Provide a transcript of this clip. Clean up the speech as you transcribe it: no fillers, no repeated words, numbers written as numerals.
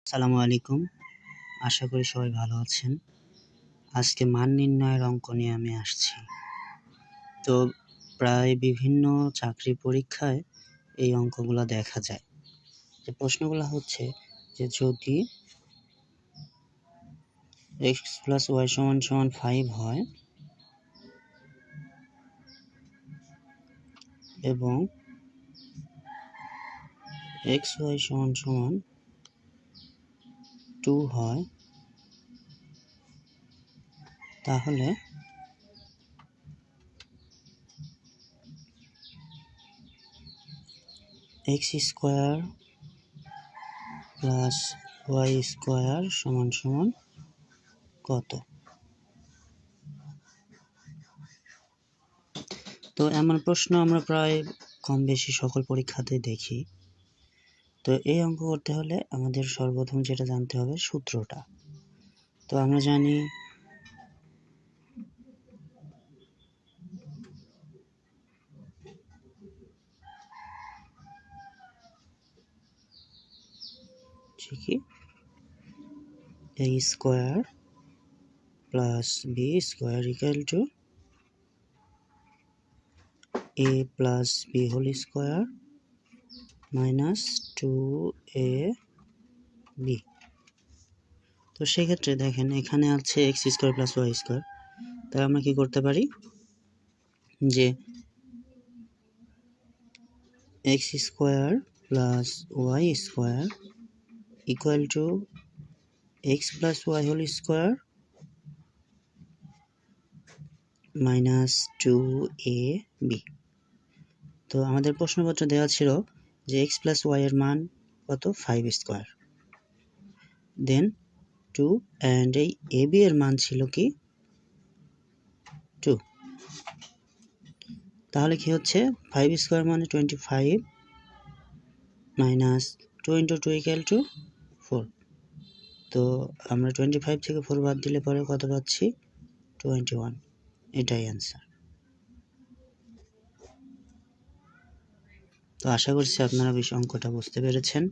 আসসালামু আলাইকুম। আশা করি সবাই ভালো আছেন। আজকে মান নির্ণয়ের অঙ্ক নিয়ে আমি আসছি। তো প্রায় বিভিন্ন চাকরি পরীক্ষায় এই অঙ্কগুলো দেখা যায়। যে প্রশ্নগুলো হচ্ছে যে যদি x + y = 5 হয় এবং xy = 2 হয়, তাহলে x² + y² = কত? তো এমন প্রশ্ন আমরা প্রায় কম বেশি সকল পরীক্ষাতেই দেখি। তো এই অঙ্ক করতে হলে আমাদের সর্বপ্রথম যেটা জানতে হবে সূত্রটা। তো আমরা জানি কি a² + b² = a + b² - 2ab। তো সেক্ষেত্রে দেখেন এখানে আছে x² + y², তাই আমরা কি করতে পারি যে x² + y² = x + y² - 2ab। তো আমাদের প্রশ্নপত্রে দেওয়া ছিল যে x + y এর মান কত, 5², দেন 2, অ্যান্ড এই ab এর মান ছিল কি 2। তাহলে কি হচ্ছে 5² মানে 25 - 2 × 2 = 4। তো আমরা 25 থেকে 4 বাদ দিলে পরে কত পাচ্ছি, 21। এটাই অ্যান্সার। তো আশা করছি আপনারা অঙ্কটা বুঝতে পেরেছেন।